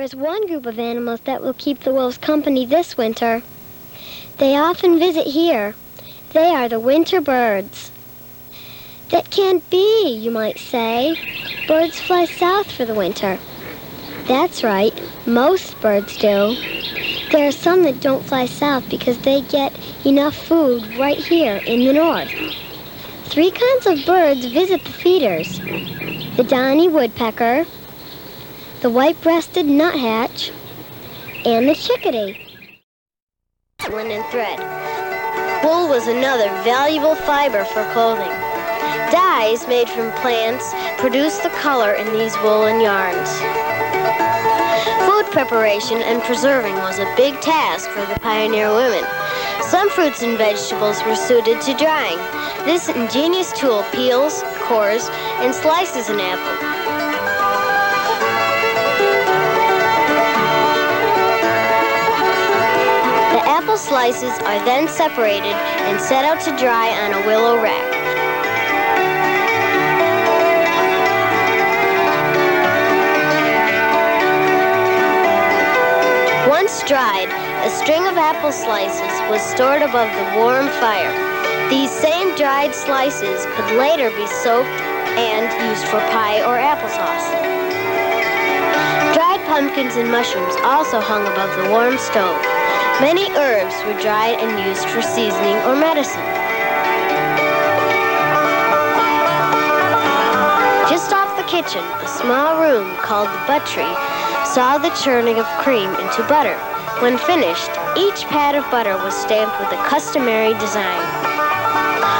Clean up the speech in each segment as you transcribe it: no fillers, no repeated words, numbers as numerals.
there's one group of animals that will keep the wolves company this winter. They often visit here. They are the winter birds. That can't be, you might say. Birds fly south for the winter. That's right, most birds do. There are some that don't fly south because they get enough food right here in the north. 3 kinds of birds visit the feeders. The downy woodpecker, the white-breasted nuthatch, and the chickadee. Linen thread. Wool was another valuable fiber for clothing. Dyes made from plants produce the color in these woolen yarns. Food preparation and preserving was a big task for the pioneer women. Some fruits and vegetables were suited to drying. This ingenious tool peels, cores, and slices an apple. The apple slices are then separated and set out to dry on a willow rack. Once dried, a string of apple slices was stored above the warm fire. These same dried slices could later be soaked and used for pie or applesauce. Dried pumpkins and mushrooms also hung above the warm stove. Many herbs were dried and used for seasoning or medicine. Just off the kitchen, a small room called the buttery saw the churning of cream into butter. When finished, each pat of butter was stamped with a customary design.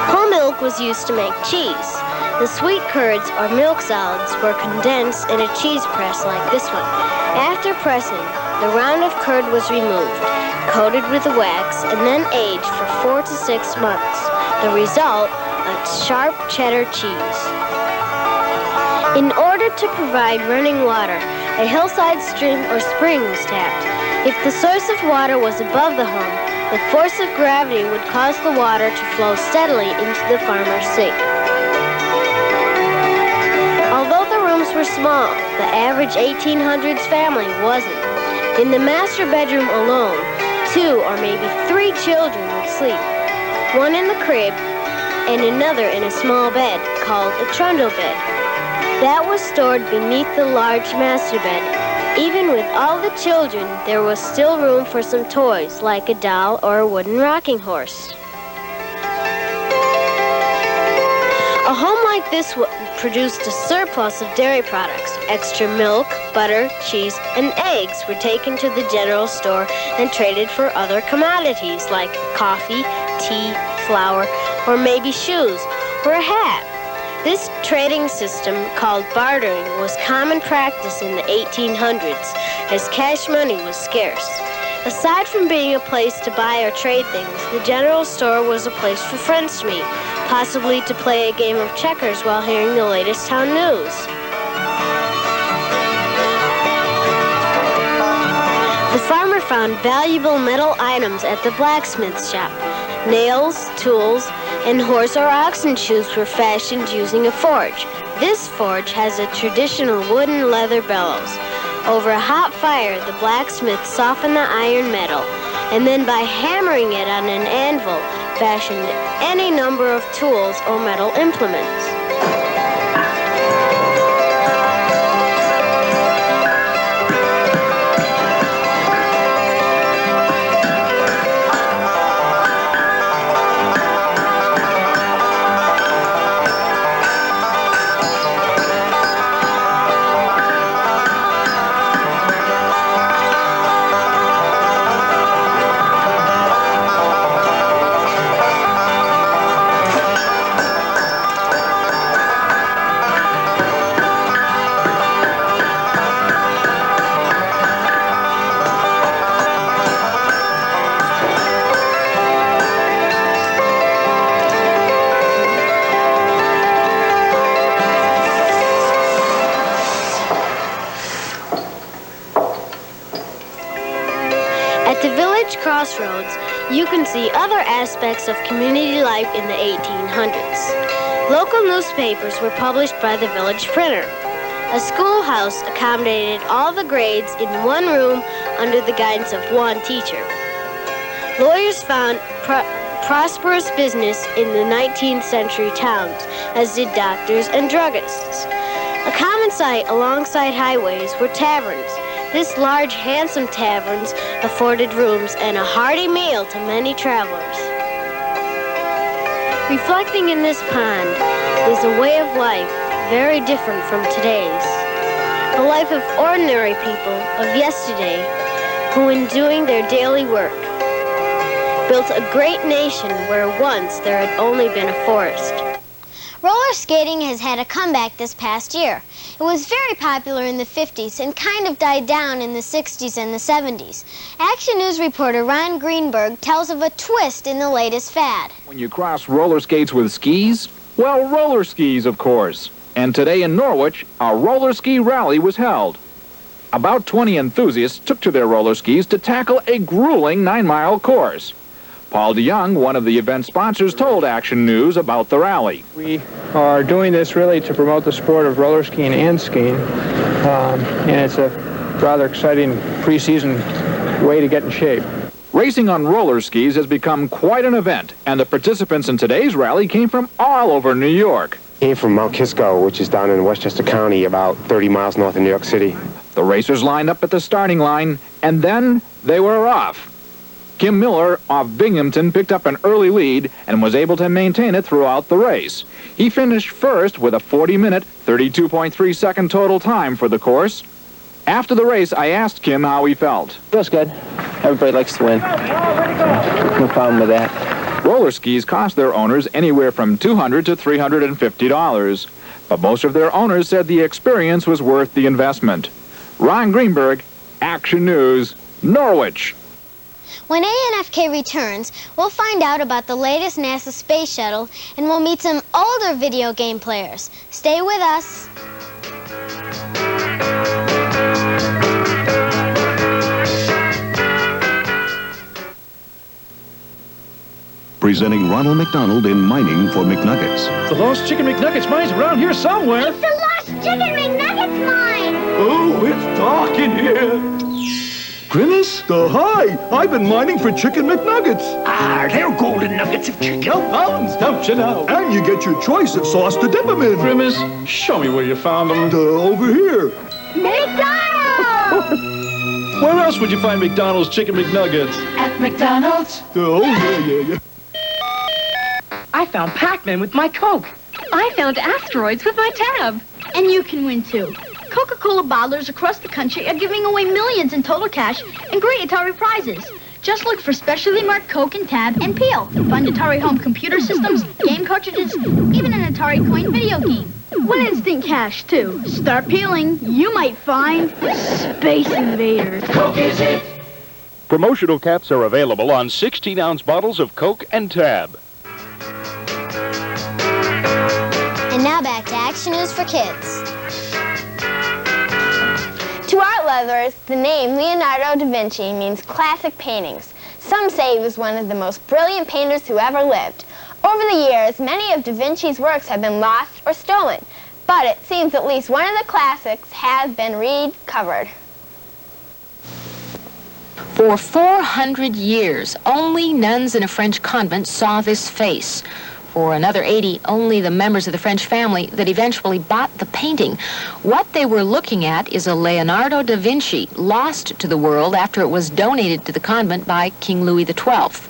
Whole milk was used to make cheese. The sweet curds or milk solids were condensed in a cheese press like this one. After pressing, the round of curd was removed, coated with wax, and then aged for 4 to 6 months. The result, a sharp cheddar cheese. In order to provide running water, a hillside stream or spring was tapped. If the source of water was above the home, the force of gravity would cause the water to flow steadily into the farmer's sink. Although the rooms were small, the average 1800s family wasn't. In the master bedroom alone, 2 or maybe 3 children would sleep. One in the crib and another in a small bed called a trundle bed. That was stored beneath the large master bed. Even with all the children, there was still room for some toys, like a doll or a wooden rocking horse. A home like this produced a surplus of dairy products. Extra milk, butter, cheese, and eggs were taken to the general store and traded for other commodities like coffee, tea, flour, or maybe shoes or a hat. This trading system, called bartering, was common practice in the 1800s, as cash money was scarce. Aside from being a place to buy or trade things, the general store was a place for friends to meet, possibly to play a game of checkers while hearing the latest town news. The farmer found valuable metal items at the blacksmith shop. Nails, tools, and horse or oxen shoes were fashioned using a forge. This forge has a traditional wooden leather bellows. Over a hot fire, the blacksmith softened the iron metal, and then by hammering it on an anvil, fashioned any number of tools or metal implements. At the village crossroads, you can see other aspects of community life in the 1800s. Local newspapers were published by the village printer. A schoolhouse accommodated all the grades in one room under the guidance of one teacher. Lawyers found prosperous business in the 19th century towns, as did doctors and druggists. A common sight alongside highways were taverns. This large, handsome taverns afforded rooms and a hearty meal to many travelers. Reflecting in this pond is a way of life very different from today's. The life of ordinary people of yesterday who, in doing their daily work, built a great nation where once there had only been a forest. Roller skating has had a comeback this past year. It was very popular in the 50s and kind of died down in the 60s and the 70s. Action News reporter Ron Greenberg tells of a twist in the latest fad. When you cross roller skates with skis? Well, roller skis, of course. And today in Norwich, a roller ski rally was held. About 20 enthusiasts took to their roller skis to tackle a grueling 9-mile course. Paul DeYoung, one of the event sponsors, told Action News about the rally. We are doing this really to promote the sport of roller skiing and skiing, and it's a rather exciting pre-season way to get in shape. Racing on roller skis has become quite an event, and the participants in today's rally came from all over New York. Came from Mount Kisco, which is down in Westchester County, about 30 miles north of New York City. The racers lined up at the starting line, and then they were off. Kim Miller of Binghamton picked up an early lead and was able to maintain it throughout the race. He finished first with a 40-minute, 32.3-second total time for the course. After the race, I asked Kim how he felt. Feels good. Everybody likes to win. No problem with that. Roller skis cost their owners anywhere from $200 to $350, but most of their owners said the experience was worth the investment. Ron Greenberg, Action News, Norwich. When ANFK returns, we'll find out about the latest NASA space shuttle and we'll meet some older video game players. Stay with us. Presenting Ronald McDonald in Mining for McNuggets. The lost Chicken McNuggets mine's around here somewhere. It's the lost Chicken McNuggets mine! Oh, it's dark in here. Grimace? Hi! I've been mining for Chicken McNuggets. They're golden nuggets of chicken. No pounds, don't you know? And you get your choice of sauce to dip them in. Grimace, show me where you found them. Over here. McDonald's! Where else would you find McDonald's Chicken McNuggets? At McDonald's. Yeah. I found Pac-Man with my Coke. I found asteroids with my Tab. And you can win, too. Coca-Cola bottlers across the country are giving away millions in total cash and great Atari prizes. Just look for specially marked Coke and Tab and Peel to find Atari home computer systems, game cartridges, even an Atari coin video game. Win instant cash, too. Start peeling. You might find Space Invaders. Coke is it? Promotional caps are available on 16-ounce bottles of Coke and Tab. And now back to Action News for Kids. To art lovers, the name Leonardo da Vinci means classic paintings. Some say he was one of the most brilliant painters who ever lived. Over the years, many of da Vinci's works have been lost or stolen, but it seems at least one of the classics has been recovered. For 400 years, only nuns in a French convent saw this face. For another 80, only the members of the French family that eventually bought the painting. What they were looking at is a Leonardo da Vinci, lost to the world after it was donated to the convent by King Louis XII.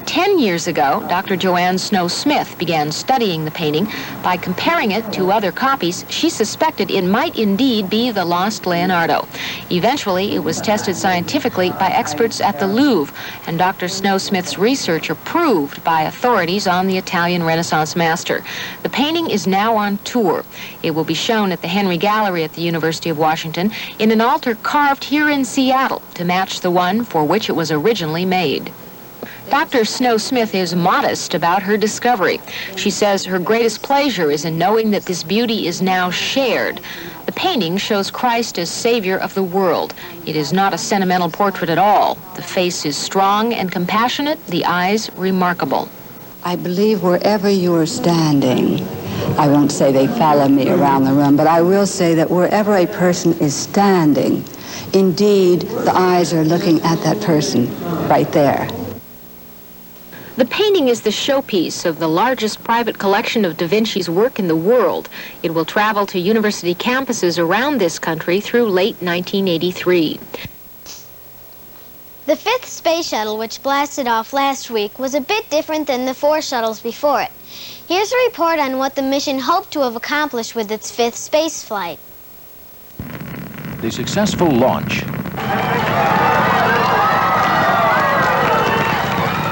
10 years ago, Dr. Joanne Snow Smith began studying the painting. By comparing it to other copies, she suspected it might indeed be the lost Leonardo. Eventually, it was tested scientifically by experts at the Louvre, and Dr. Snow Smith's research approved by authorities on the Italian Renaissance master. The painting is now on tour. It will be shown at the Henry Gallery at the University of Washington in an altar carved here in Seattle to match the one for which it was originally made. Dr. Snow Smith is modest about her discovery. She says her greatest pleasure is in knowing that this beauty is now shared. The painting shows Christ as Savior of the world. It is not a sentimental portrait at all. The face is strong and compassionate, the eyes remarkable. I believe wherever you are standing, I won't say they follow me around the room, but I will say that wherever a person is standing, indeed, the eyes are looking at that person right there. The painting is the showpiece of the largest private collection of Da Vinci's work in the world. It will travel to university campuses around this country through late 1983. The fifth space shuttle, which blasted off last week, was a bit different than the 4 shuttles before it. Here's a report on what the mission hoped to have accomplished with its fifth space flight. The successful launch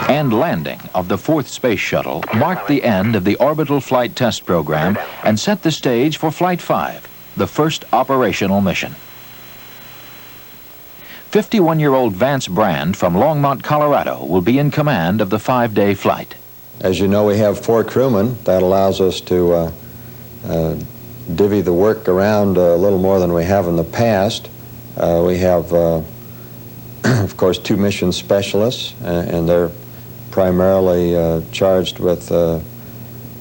and landing of the 4th space shuttle marked the end of the orbital flight test program and set the stage for Flight 5, the first operational mission. 51-year-old Vance Brand from Longmont, Colorado, will be in command of the 5-day flight. As you know, we have 4 crewmen. That allows us to divvy the work around a little more than we have in the past. We have, of course, 2 mission specialists, and they're primarily charged with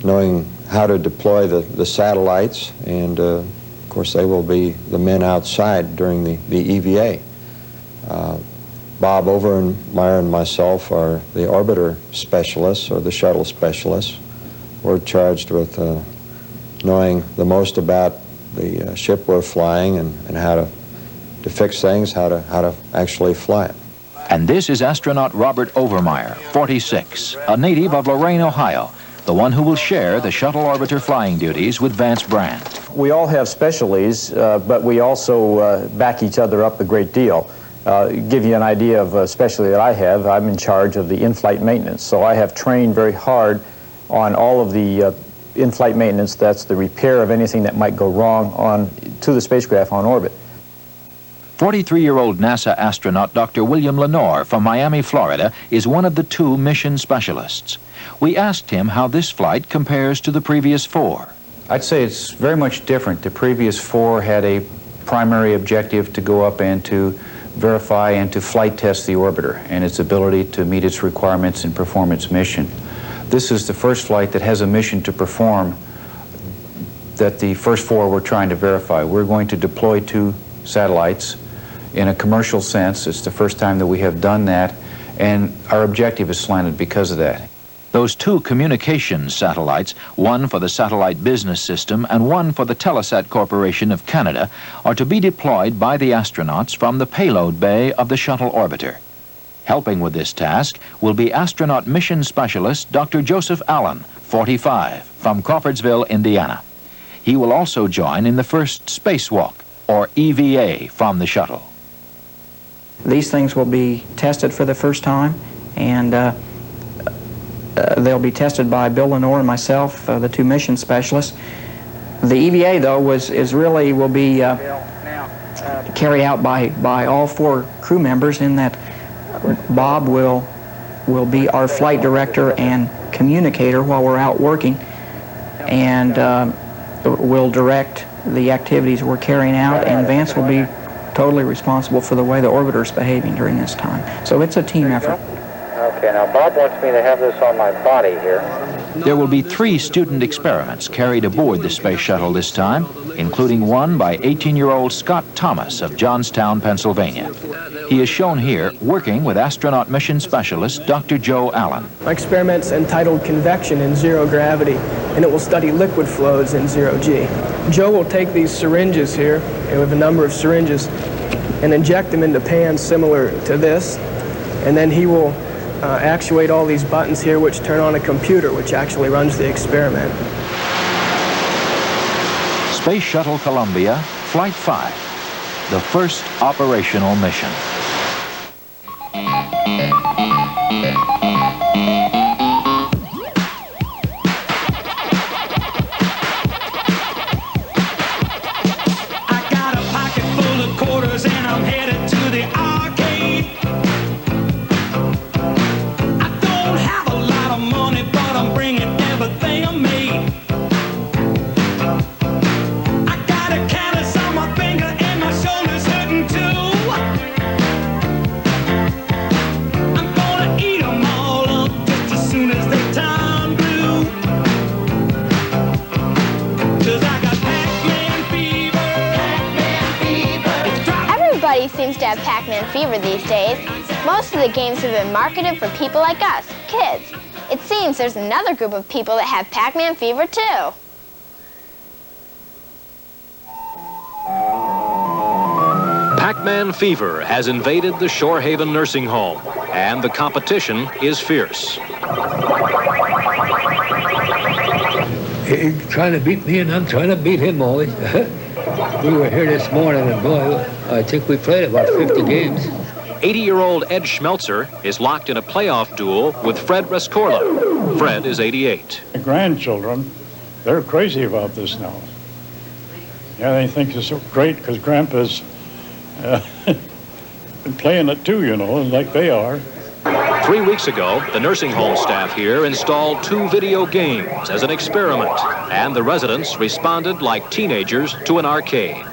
knowing how to deploy the satellites, and of course they will be the men outside during the EVA. Bob Overmeyer and myself are the orbiter specialists, or the shuttle specialists. We're charged with knowing the most about the ship we're flying and how to fix things, how to actually fly it. And this is astronaut Robert Overmeyer, 46, a native of Lorain, Ohio, the one who will share the shuttle orbiter flying duties with Vance Brand. We all have specialties, but we also back each other up a great deal. Give you an idea of a specialty that I have. I'm in charge of the in-flight maintenance, so I have trained very hard on all of the in-flight maintenance. That's the repair of anything that might go wrong to the spacecraft on orbit. 43-year-old NASA astronaut Dr. William Lenore from Miami, Florida, is one of the 2 mission specialists. We asked him how this flight compares to the previous 4. I'd say it's very much different. The previous 4 had a primary objective to go up and to verify and to flight test the orbiter and its ability to meet its requirements and perform its mission. This is the first flight that has a mission to perform that the first 4 were trying to verify. We're going to deploy 2 satellites in a commercial sense. It's the first time that we have done that, and our objective is slanted because of that. Those 2 communications satellites, one for the Satellite Business System and one for the Telesat Corporation of Canada, are to be deployed by the astronauts from the payload bay of the shuttle orbiter. Helping with this task will be astronaut mission specialist Dr. Joseph Allen, 45, from Crawfordsville, Indiana. He will also join in the first spacewalk, or EVA, from the shuttle. These things will be tested for the first time, and they'll be tested by Bill Lenore and myself, the 2 mission specialists. The EVA, though, will be carried out by all 4 crew members, in that Bob will be our flight director and communicator while we're out working, and will direct the activities we're carrying out, and Vance will be totally responsible for the way the orbiter's behaving during this time. So it's a team effort. Okay, now Bob wants me to have this on my body here. There will be 3 student experiments carried aboard the space shuttle this time, including one by 18-year-old Scott Thomas of Johnstown, Pennsylvania. He is shown here working with astronaut mission specialist Dr. Joe Allen. My experiment's entitled Convection in Zero Gravity, and it will study liquid flows in zero-G. Joe will take these syringes here, and we have a number of syringes, and inject them into pans similar to this, and then he will actuate all these buttons here, which turn on a computer, which actually runs the experiment. Space Shuttle Columbia, Flight 5, the first operational mission. I got a pocket full of quarters and I'm headed to the arcade. I don't have a lot of money, but I'm bringing everything I made. I got a callus on my finger and my shoulder's hurting too. I'm gonna eat 'em all. Everybody seems to have Pac-Man fever these days. Most of the games have been marketed for people like us, kids. It seems there's another group of people that have Pac-Man fever too. Pac-Man fever has invaded the Shorehaven nursing home, and the competition is fierce. He's trying to beat me, and I'm trying to beat him always. We were here this morning, and boy, I think we played about 50 games. 80-year-old Ed Schmelzer is locked in a playoff duel with Fred Rescorla. Fred is 88. The grandchildren, they're crazy about this now. Yeah, they think it's so great because Grandpa's been playing it too, you know, like they are. 3 weeks ago, the nursing home staff here installed 2 video games as an experiment, and the residents responded like teenagers to an arcade.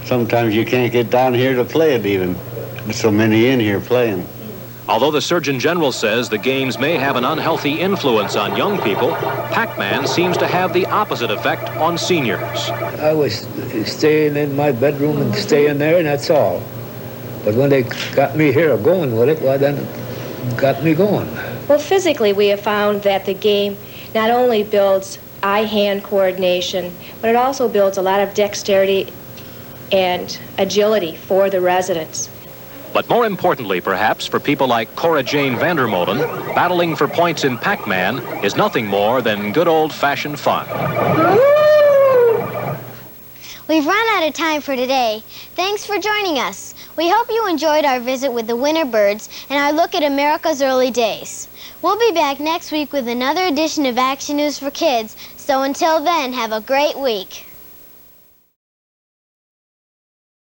Sometimes you can't get down here to play it even. There's so many in here playing. Although the Surgeon General says the games may have an unhealthy influence on young people, Pac-Man seems to have the opposite effect on seniors. I was staying in my bedroom and staying there, and that's all. But when they got me here going with it, well, then it got me going. Well, physically, we have found that the game not only builds eye-hand coordination, but it also builds a lot of dexterity and agility for the residents. But more importantly, perhaps, for people like Cora Jane Vandermolen, battling for points in Pac-Man is nothing more than good old-fashioned fun. We've run out of time for today. Thanks for joining us. We hope you enjoyed our visit with the winter birds and our look at America's early days. We'll be back next week with another edition of Action News for Kids, so until then, have a great week.